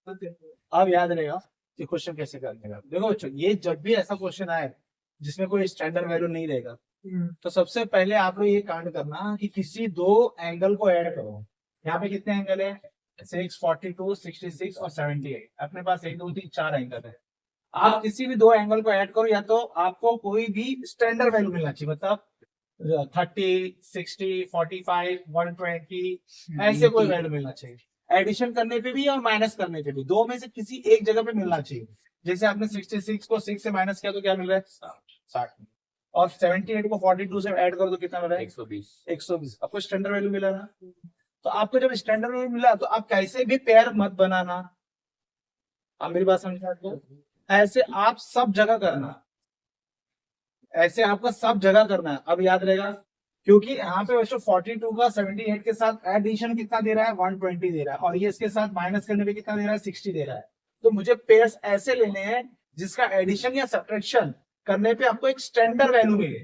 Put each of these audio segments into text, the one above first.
अब याद रहेगा कि क्वेश्चन कैसे करने का। देखो बच्चों, ये जब भी ऐसा क्वेश्चन आए जिसमें कोई स्टैंडर्ड वैल्यू नहीं रहेगा, तो सबसे पहले आप लोग ये कांड करना कि किसी दो एंगल को ऐड करो। यहाँ पे कितने एंगल है? 6, 42, 66 और 78। अपने पास 1, 2, 3, 4 एंगल है। आप किसी भी दो एंगल को ऐड करो, या तो आपको कोई भी स्टैंडर्ड वैल्यू मिलना चाहिए, मतलब 30, 60, 45, 120, ऐसे कोई वैल्यू मिलना चाहिए। एडिशन करने पे भी और माइनस करने पे भी, दो में से किसी एक जगह पे मिलना चाहिए। जैसे आपने 66 को 6 से माइनस किया तो क्या मिल रहा है? 60। और 78 को 42 से ऐड करो तो कितना मिल रहा है? 120। 120। आपको स्टैंडर्ड वैल्यू मिला ना? तो आपको जब स्टैंडर्ड वैल्यू मिला तो आप कैसे भी पेयर मत बनाना। आप मेरी बात समझ रहे हो? ऐसे आप सब जगह करना, ऐसे आपका सब जगह करना है। अब याद रहेगा, क्योंकि यहाँ पे बच्चों 42 का 78 के साथ एडिशन कितना दे रहा है? 120 दे रहा है, और ये इसके साथ माइनस करने पे कितना दे रहा है? 60 दे रहा है। तो मुझे पेयर्स ऐसे लेने हैं जिसका एडिशन या सब्ट्रैक्शन करने पे आपको एक स्टैंडर्ड वैल्यू मिले।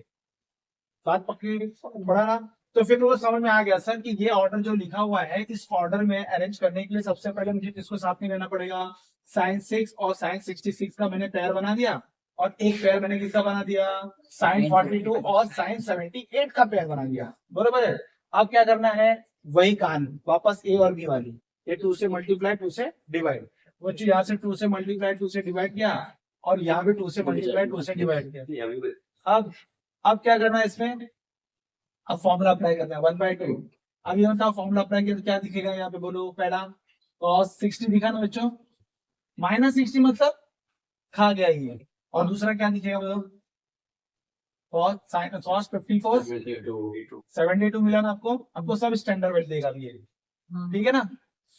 बात पक्की पड़ा ना? तो फिर वो समझ में आ गया सर कि ये ऑर्डर जो लिखा हुआ है, इस ऑर्डर में अरेंज करने के लिए सबसे पहले मुझे किसको साथ में लेना पड़ेगा? साइन 6 और साइन 66 का मैंने पेयर बना दिया, और एक पेयर मैंने किसका बना दिया? साइन 42 और साइन 78 का पेयर बना दिया। बरोबर है? अब क्या करना है? वही कहानी वापस ए और बी वाली, ये 2 से मल्टीप्लाई 2 से डिवाइड। बच्चों यहाँ से 2 से मल्टीप्लाई 2 से डिवाइड किया, और यहाँ पे 2 से मल्टीप्लाई 2 से डिवाइड किया। अब क्या करना है इसमें? अब फॉर्मूला अप्लाई करना है 1/2। अब ये बताओ फॉर्मूला अप्लाई किया तो क्या दिखेगा यहाँ पे? बोलो। पहला cos 60 दिखा ना बच्चों, माइनस 60 मतलब खा गया ये। और दूसरा क्या दिखेगा? बोलो। cos 54 72 मिला ना आपको? आपको सब स्टैंडर्ड वैल्यू देगा ये, ठीक है ना?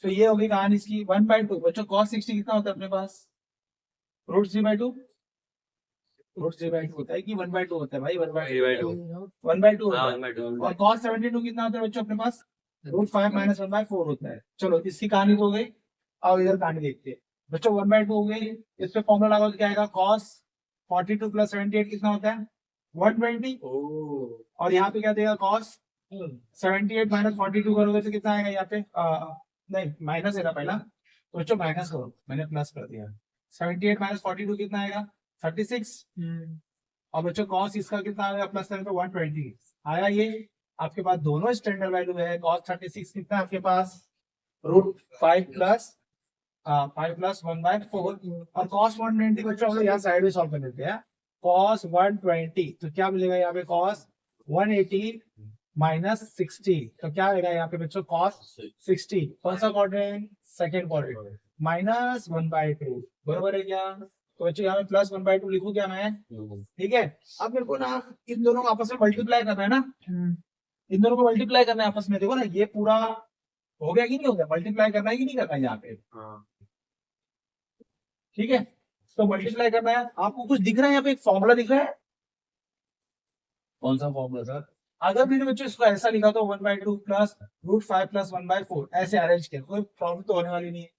तो ये होगी कहानी इसकी 1/2। बच्चों cos 60 कितना होता है अपने पास? √3/2। √3/2 होता है कि 1/2 होता है भाई? 1/2 होता है। और cos 72 कितना होता है बच्चों अपने पास? √5 - 1/4 होता है। चलो इसकी कहानी तो हो गई। अब इधर कहानी देखते हैं बच्चों। 1/2 हो गई, इस पे फॉर्मूला लगा तो क्या आएगा? cos 42 + 78 कितना होता है? 120। और यहाँ पे क्या देगा? cos 78 - 42 करोगे तो कितना आएगा यहाँ पे? नहीं, माइनस है ना पहला, तो बच्चों माइनस करो, मैंने प्लस कर दिया। 78 - 42 कितना आएगा? 36। और बच्चों cos इसका कितना आएगा? प्लस करें तो 120 आया। ये आपके पास दोनों स्टैंडर्ड वैल्यू है। cos 36 कितना आपके पास? √5 + 1/4। और cos 120 बच्चों हम लोग यहाँ साइड में सॉल्व कर लेते हैं। cos 120 तो क्या मिलेगा यहाँ पे? cos 180 - 60 तो क्या आएगा यहाँ पे बच्चों? cos 60। कौन सा क्वाड्रेंट? Second quadrant. -1/2। बरोबर है क्या? तो बच्चों यहाँ पे +1/2 लिखूं क्या मैं? ठीक है। अब मेरे को ना इन दोनों को आपस में मल्टीप्लाई करना है ना, इन दोनों को मल्टीप्लाई करना है आपस में। देखो ना, ये पूरा हो गया कि नहीं हो गया? मल्टीप्लाई करना है कि नहीं करना है यहाँ पे? ठीक है, तो मल्टीप्लाई करना है। आपको कुछ दिख रहा है यहाँ पे? एक फॉर्मूला दिख रहा है। कौन सा फॉर्मूला सर? अगर मैंने बच्चों इसको ऐसा लिखा तो 1/2 + √5 + 1/4 ऐसे अरेंज किया, कोई प्रॉब्लम तो होने वाली नहीं है।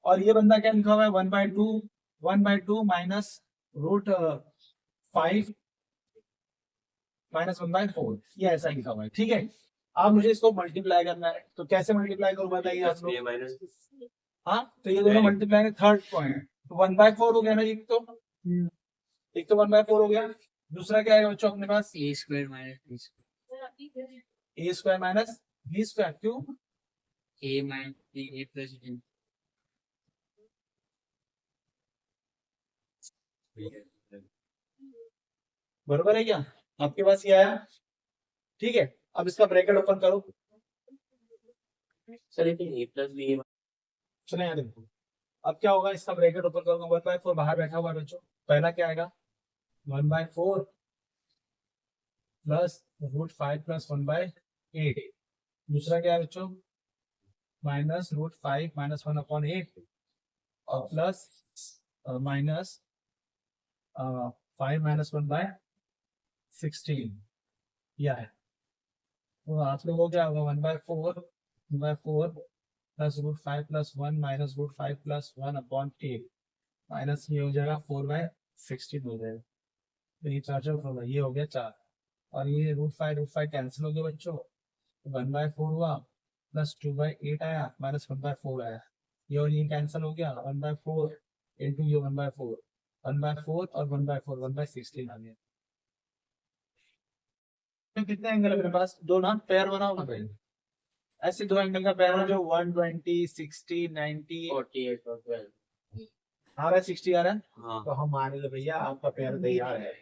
और ये बंदा क्या लिखा हुआ है? 1/2 माइनस √5 - 1/4, ये ऐसा लिखा हुआ है। ठीक है, अब मुझे इसको मल्टीप्लाई करना है, तो कैसे मल्टीप्लाई करूँ बताइए आप लोग? हाँ, तो ये दोनों मल्टीप्लाई है। थर्ड पॉइंट तो 1/4 हो गया ना एक तो, एक तो 1/4 हो गया। दूसरा क्या है बच्चों अपने पास? a square minus b a square minus b square. क्यों? a minus b a plus b बरोबर है क्या? आपके पास ये आया। ठीक है, अब इसका ब्रैकेट ओपन करो। चलिए ठीक है, a plus b चले यहाँ देखो। अब क्या होगा? इसका ब्रैकेट ओपन करूंगा। 1/4 बाहर बैठा हुआ है बच्चों। पहला क्या आएगा? 1/4 प्लस √5 + 1/8। दूसरा क्या है बच्चों? -√5 - 1/8 और प्लस माइनस 5 - 1/16 यह है। तो आप लोगों को क्या होगा? 1/4 प्लस √5 + 1 माइनस √5 + 1/8 माइनस ये हो जाएगा 4/16 हो जाएगा। तो ये 4 होगा, ये हो गया 4। और ये √5 कैंसिल हो गया बच्चों। 1/4 हुआ, प्लस 2/8 आया, माइनस 1/4 आया। ये और ये कैंसिल हो गया, 1/4 इंटू ये 1/4, 1/4 और 1/4, 1/16 आ गया। तो कितने एंगल है मेरे पास? दो ना, पेयर बनाओ ना पहले। ऐसे दो एंगल का पेयर है जो 120, 60, 90 48 और 12 आ रहा है, 60 आ रहा है। हाँ तो हम मान लो भैया आपका पेयर तैयार है।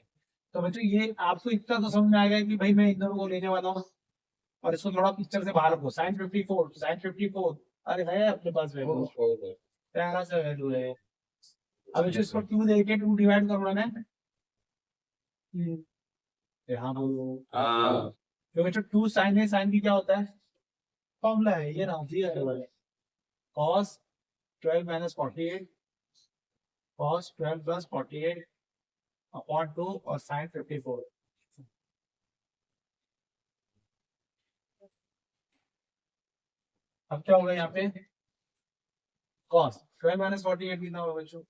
तो बच्चों ये आपको इतना तो समझ में आ गया कि भाई मैं इन दोनों को लेने वाला हूँ, और इसको थोड़ा पिक्चर से बाहर रखो। साइन 54, साइन 54, अरे है अपने पास वैल्यू, प्यारा सा वैल्यू है। अब बच्चों इसको 2 देके 2 डिवाइड करना है। हाँ बोलो। हाँ तो बच्चों 2 साइन है, साइन की क्या होता है? फॉर्मूला है ये ना, cos 12 minus 48, cos 12 plus 48 upon 2 और sin 54। अब क्या होगा यहाँ पे? cos 12 minus 48 कितना होगा बच्चों?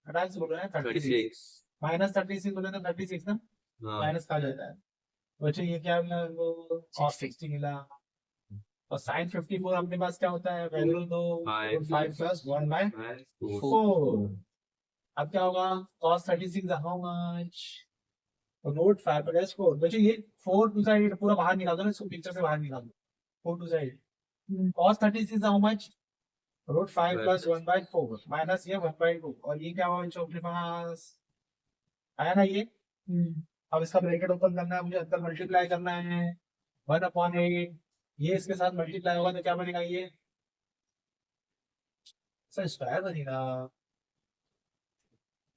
हटा से बोल रहे हैं 36, माइनस 36 बोले तो 36 ना, माइनस का जाता है बच्चों। ये क्या मिला? cos 60 मिला। और sin 54 अपने पास क्या होता है? वैल्यू तो 5 plus 1/4। अब क्या होगा? cos 36 how much? Root 5 plus 4। बच्चों ये 4 टू साइड पूरा बाहर निकाल दो ना, इसको पिक्चर से बाहर निकाल दो। 4 to side cos 36 how much? Root 5 plus 1/4 minus ये 1/2। और ये क्या हुआ बच्चों अपने पास? आया ना ये। अब इसका ब्रैकेट ओपन करना है मुझे, अंदर मल्टीप्लाई करना है 1/8। ये इसके साथ मल्टीप्लाई होगा तो क्या बनेगा? ये सर स्क्वायर बनेगा।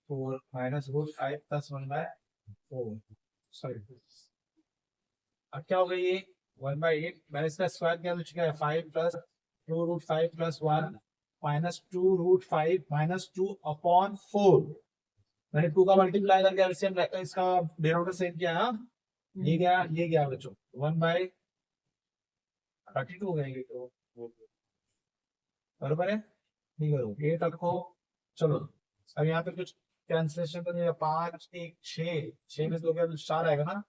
4 माइनस रूट 5 प्लस 1/4, सॉरी। अब क्या होगा? ये 1/8 मैंने इसका स्क्वायर किया तो क्या है? 5 plus 2 root 5 plus 1 minus 2 root 5 minus 2 upon 4। मैंने 2 का मल्टीप्लाई करके एलसीएम इसका डिनोमिनेटर सेम किया है। ये गया बच्चों 1/32 हो गएंगे तो बराबर है। नहीं करो ये तक को। चलो अब यहाँ पे कुछ कैंसिलेशन करेंगे। 5 1 6, 6 में तो क्या 4 आएगा ना।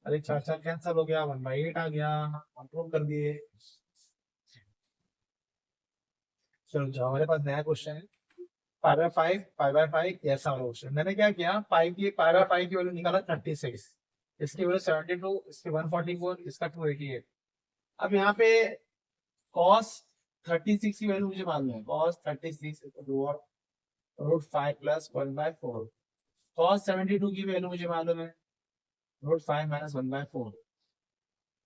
अरे 4 4 कैंसिल हो गया, 1/8 आ गया, कंट्रोल कर दिए। चलो जो हमारे पास नया क्वेश्चन है, पाई बाय 5 ऐसा वाला क्वेश्चन। मैंने क्या किया? पाई बाय 5 की वैल्यू निकाला 36, इसकी वैल्यू 72, इसकी 144, इसका 288। अब यहाँ पे cos 36 की वैल्यू मुझे मालूम है। cos 36 root 5 plus 1/4। cos 72 की वैल्यू मुझे मालूम है, रूट 5 माइनस 1/4।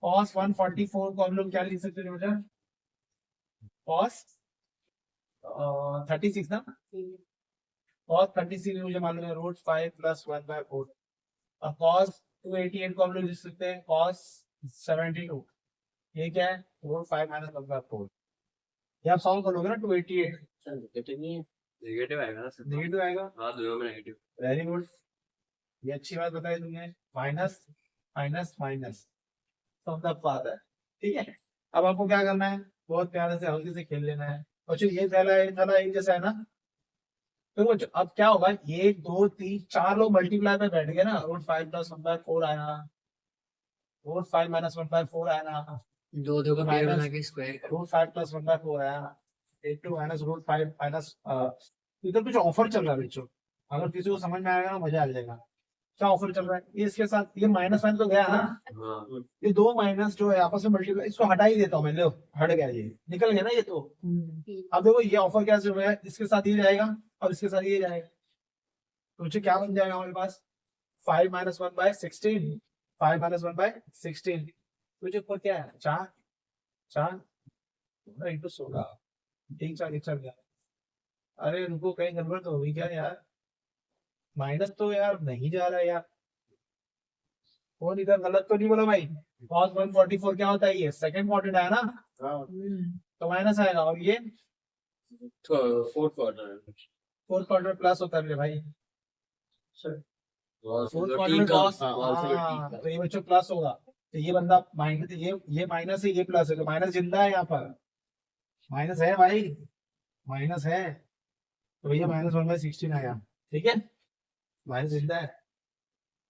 cos 144 को हम लोग क्या लिख सकते हैं बेटा? cos 36 ना, cos 36 मुझे मालूम है रूट 5 प्लस 1/4। और cos 288 को हम लोग लिख सकते हैं cos 72। ये क्या है? Root 5 minus 1/4। ये आप सॉल्व करोगे ना 288 नेगेटिव आएगा ना सर? नेगेटिव आएगा। हाँ दोनों में नेगेटिव। वेरी गुड, ये अच्छी बात बताई तुमने। माइनस माइनस माइनस सब बात है, ठीक है। अब आपको क्या करना है? बहुत प्यारे से हल्के से खेल लेना है। बच्चों ये पहला एक जैसा है ना। तो बच्चों अब क्या होगा? 1 2 3 4 लोग मल्टीप्लाई पे बैठ गए ना, रूट 5 प्लस 1/4 आया, रूट 5 माइनस 1/4 आया ना, दो दो का पेयर माइनस बना के स्क्वायर करो। रूट 5 प्लस 1/4 आया, 8 माइनस रूट 5 माइनस। इधर कुछ ऑफर चल रहा है बच्चों, अगर किसी को समझ में आएगा ना मजा आ जाएगा। क्या ऑफर चल रहा है? ये इसके साथ ये माइनस साइन तो गया ना, हाँ ये दो माइनस जो है आपस में मल्टीप्लाई, इसको हटा ही देता हूँ मैं। लो हट गया, ये निकल गया ना ये तो। अब देखो ये ऑफर क्या चल रहा है, इसके साथ ये जाएगा और इसके साथ ये जाएगा, तो मुझे क्या बन जाएगा हमारे पास? 5 माइनस 1/16, 5 माइनस 1/16। मुझे ऊपर क्या है? 4 4 इंटू 16, 3 4 1 4 गया। अरे रुको, कहीं गड़बड़ तो हुई क्या यार? माइनस तो यार नहीं जा रहा है यार। कौन इधर गलत तो नहीं बोला भाई? cos 144 क्या होता है? ये सेकंड क्वाड्रेंट आया ना, तो माइनस आएगा। और ये fourth quarter fourth quadrant plus होता है मेरे भाई। फोर्थ क्वाड्रेंट cos, तो ये बच्चों प्लस होगा। तो ये बंदा माइनस, ये माइनस है, ये प्लस है, तो माइनस जिंदा है यहाँ पर। माइनस है भाई, माइनस है। तो भैया माइनस 1/16 आया, ठीक है। माइनस जिंदा है,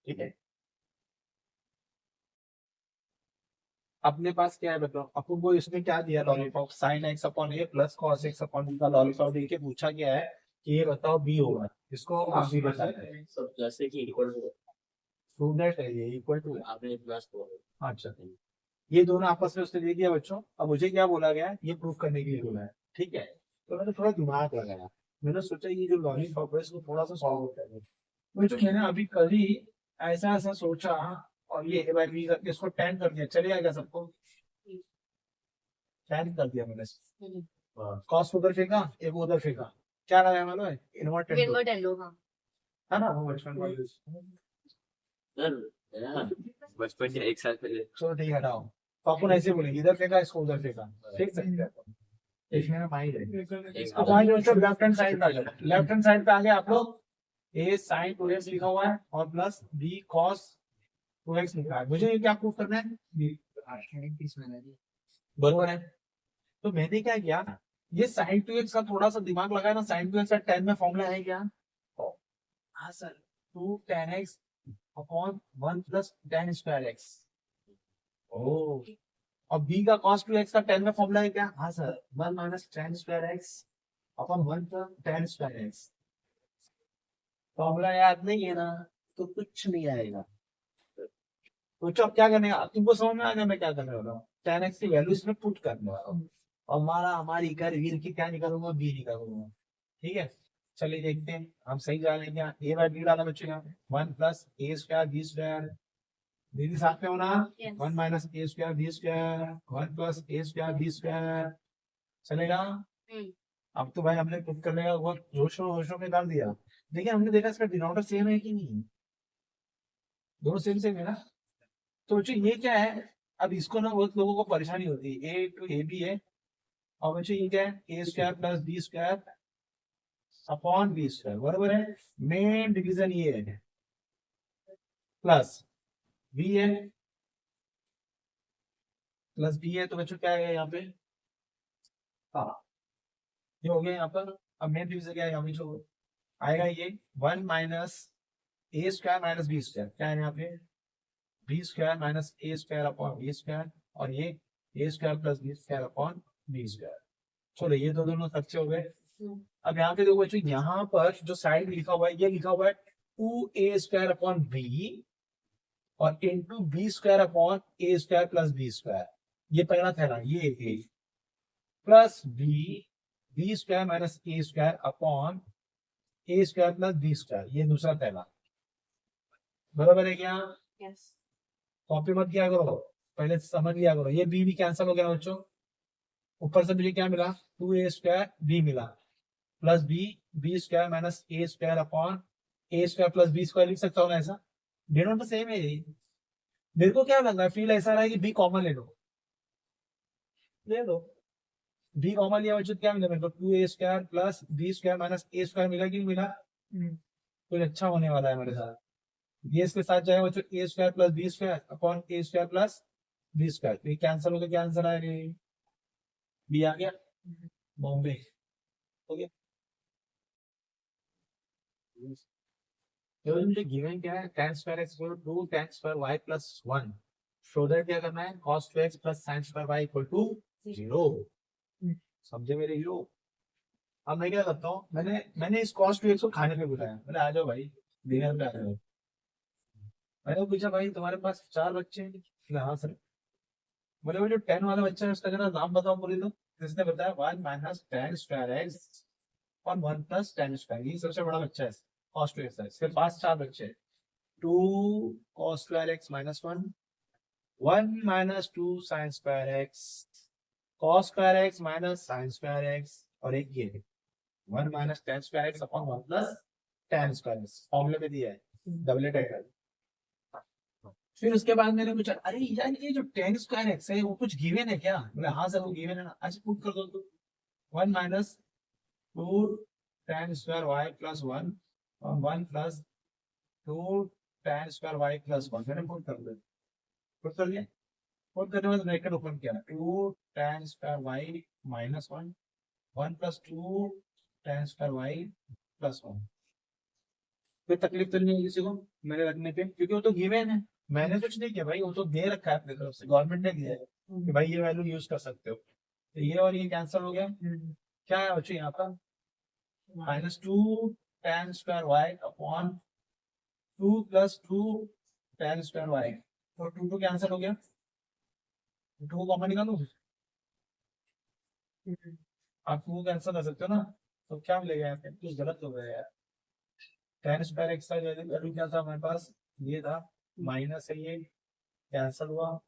ठीक है। अपने पास क्या है बताओ, अपन को इसमें क्या दिया lollipop, sine x upon A plus cos x upon B का लॉलीपॉप दे के पूछा गया है कि ये बताओ बी होगा, इसको आप भी बताते हैं। सब जैसे कि इक्वल टू प्रूव दैट है ये इक्वल टू। आपने प्लस बोला। अच्छा, ये दोनों आपस में उसने दे दिया बच्चों। अब मुझे क्या बोला गया है, ये प्रूफ करने के लिए बोला है, ठीक है। तो मैंने थोड़ा दिमाग लगाया, मैंने सोचा ये जो लॉलीपॉप है इसको थोड़ा सा सॉल्व करें। वो जो मैंने अभी कल ही ऐसा ऐसा सोचा, और ये a by b करके इसको 10 कर दिया, चलेगा क्या सबको? 10 कर दिया मैंने। कॉस उधर फेंका, एक उधर फेंका, क्या लगाया मालूम है? इन्वर्टेड इन्वर्ट लो, हाँ। है ना, वो बचपन वाले। बचपन के एक साल पहले। चलो ठीक है, हटाओ। तो अपन ऐसे बोलेंगे, इधर फेंका इसको उधर फेंका, फेंक सकते हैं। इसमें माइंड है। अब मान लो लेफ्ट हैंड साइड पे आ जाओ, लेफ्ट हैंड साइड पे आ गए आप लोग। ए साइन 2x लिखा हुआ है और प्लस बी कॉस 2x लिखा है। मुझे ये क्या प्रूफ करना है? बरोबर है। तो मैंने क्या किया, ये साइन 2x का थोड़ा सा दिमाग लगाया ना, साइन 2x का 10 में फॉर्मूला है क्या? हाँ sir, 2 10x upon 1 plus 10 square x। ओह, और b का cos 2x का 10 में फॉर्मूला है क्या? हाँ sir, 1 minus 10 square x upon 1 plus 10 square x। Formula याद नहीं है ना, तो कुछ नहीं आएगा। तो अब क्या करने का, तुमको समझ में आ गया मैं क्या करने वाला हूँ? 10x की वैल्यू इसमें पुट करने वाला हूँ, और हमारी कर वीर की क्या निकालूंगा, b निकालूंगा। ठीक है, चलिए देखते हैं हम सही जा रहे हैं क्या। a बाय b डाला बच्चों, 1 plus a square b square, दीदी साथ में होना। Yes. 1 minus a square b square, 1 plus a square b square, चलेगा। अब तो भाई हमने पुट करने का बहुत जोशों में डाल दिया। देखिए हमने देखा इसका डिनोमिनेटर सेम है कि नहीं, दोनों सेम सेम है ना। तो बच्चों ये क्या है, अब इसको ना बहुत लोगों को परेशानी होती है, ए टू ए बी है, और बच्चों ये क्या है, A square plus B square upon B square, बराबर है। मेन डिवीजन ये है, प्लस बी है, प्लस बी है, तो बच्चों क्या है यहाँ पे, हाँ ये हो गया यहाँ पर। अब मेन डिवीजन क्या है यहाँ पे जो आएगा, ये 1 minus A square minus B square, क्या है यहाँ पे, B square minus A square upon B square, और ये A square plus B square upon B square. चलो ये तो दोनों सच्चे हो गए। अब यहाँ पे देखो बच्चों, यहाँ पर जो साइड लिखा हुआ है, ये लिखा हुआ है 2a स्क्वायर अपॉन बी और into B square upon A square plus B square. ये पहला थैला, ये a plus B square minus A square upon A square plus B square, ये दूसरा थैला, बराबर है क्या? Yes. कॉपी मत किया करो, पहले समझ लिया करो। ये बी भी कैंसिल हो गया बच्चों, ऊपर से मुझे क्या मिला, 2a स्क्वायर बी मिला, plus B square minus A square upon A square plus B square लिख सकता हूँ ना ऐसा, दोनों तो सेम है। मेरे को क्या लग रहा है, फील ऐसा रहा है कि बी कॉमन ले लो, ले लो बी कॉमन लिया बच्चों, क्या मिला मेरे को, 2a square plus B square minus A square मिला कि नहीं मिला? कुछ अच्छा होने वाला है मेरे साथ। ये इसके साथ जाएगा बच्चों, A square plus B square upon A square plus B square, तो ये कैंसिल हो गया, क्या आंसर आएगा, बी आ गया, बॉम्बे हो गया। मुझे गिवन क्या है, tan square x equal to 2 tan square y plus 1, so that क्या करना है, cos 2x plus sin square y equal to 0। समझे मेरे हीरो? अब मैं क्या करता हूँ, मैंने इस cos 2x को खाने पे बुलाया, मैंने आ जाओ भाई डिनर पे आ जाओ। मैंने पूछा भाई तुम्हारे पास 4 बच्चे हैं? हाँ सर। बोले वो जो 10 वाला बच्चा है उसका जरा नाम बताओ बोले तो, जिसने बताया 1 माइनस tan स्क्वायर एक्स और 1 प्लस tan स्क्वायर, ये सबसे बड़ा बच्चा है cos 2x है। इसके पास 4 बच्चे हैं, 2 cos square x minus 1, 1 minus 2 sin square x, cos square x minus sin square x, और एक ये 1 minus tan square x upon 1 plus tan square x, फॉर्मूले में दिया है, डबलेट है। फिर उसके बाद मैंने पूछा, अरे यार ये जो tan स्क्वायर x है वो कुछ गिवन है क्या? बोले हाँ सर वो गिवन है ना। अच्छा पुट कर दो तो, 1 minus 2 tan square y plus 1 और 1 plus 2 tan square y plus 1, मैंने पुट कर दिया, पुट कर दिया। पुट करने के बाद ब्रैकेट ओपन किया, 2 tan square y minus 1, 1 plus 2 tan square y plus 1। कोई तकलीफ तो नहीं है किसी को मेरे रखने पे, क्योंकि वो तो गिवन है, मैंने कुछ नहीं किया भाई, वो तो दे रखा है अपनी तरफ से, गवर्नमेंट ने दिया है। कि भाई ये वैल्यू यूज कर सकते हो। तो ये और ये कैंसिल हो गया। क्या है बच्चों यहाँ पर -2 tan square y upon 2 + 2 tan square y, और 2 कैंसिल हो गया, 2 को कॉमन निकालो, आप 2 कैंसिल कर सकते हो ना, तो क्या मिलेगा यहाँ पे, कुछ गलत हो गया यार। tan स्क्वायर x का वैल्यू क्या था हमारे पास, ये था, माइनस है, ये कैंसिल हुआ।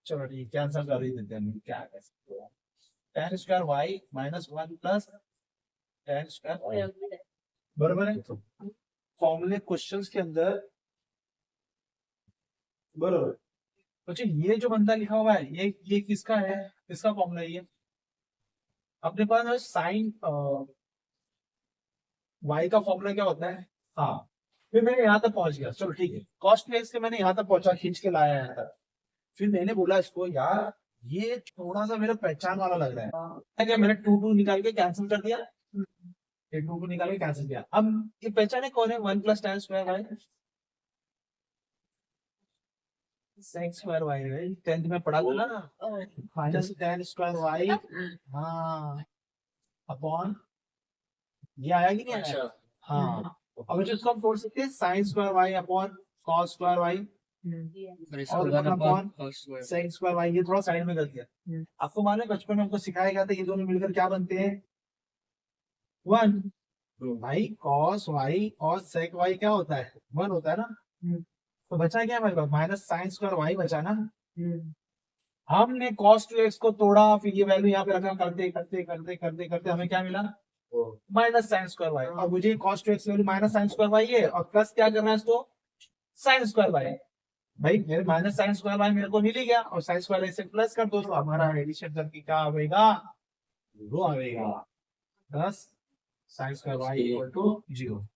चलो ठीक, कैंसिल कर ही देते हैं, क्या कर सकते हो। tan square y -1 + tan square y, बराबर है। फॉर्मूले क्वेश्चंस के अंदर बराबर। अच्छा ये जो बंदा लिखा हुआ है, ये किसका है, किसका फॉर्मूला है ये, अपने पास है साइन y का फॉर्मूला क्या होता है। हाँ, फिर मैंने यहाँ तक पहुंच गया, चलो ठीक है, कॉस्ट प्लेस से मैंने यहाँ तक पहुंचा, खींच के लाया यहाँ तक। फिर मैंने बोला इसको, यार ये थोड़ा सा मेरा पहचान वाला लग रहा है, क्या मैंने 2 निकाल के कैंसिल कर दिया, ये 2 निकाल के कैंसिल किया। अब ये पहचाने कौन है, 1 + tan square y, sec square y है, 10th में पढ़ा था ना, माइनस tan स्क्वायर y, हाँ, अपॉन, ये आया कि नहीं आया। हाँ, अब जो इसको हम तोड़ सकते हैं, sin square y upon cos square y, और अपॉन sec स्क्वायर y, ये थोड़ा साइड में कर दिया। आपको मालूम है बचपन में हमको सिखाया गया था ये दोनों मिलकर क्या बनते हैं, 1। भाई cos y और sec y क्या होता है, 1 होता है ना। तो बचा क्या हमारे पास, माइनस sin स्क्वायर y बचा ना। हमने cos 2x को तोड़ा, फिर ये वैल्यू यहाँ पे रखा, करते करते करते करते करते हमें क्या मिला, माइनस sin स्क्वायर y। और मुझे cos 2x value minus sin square y है, और प्लस क्या करना है इसको, sin स्क्वायर y। भाई मेरे माइनस sin स्क्वायर y मेरे को मिल ही गया, और sin स्क्वायर y से प्लस कर दो, तो हमारा एडिशन करके क्या आएगा, वो आएगा 10 sin स्क्वायर y = 0।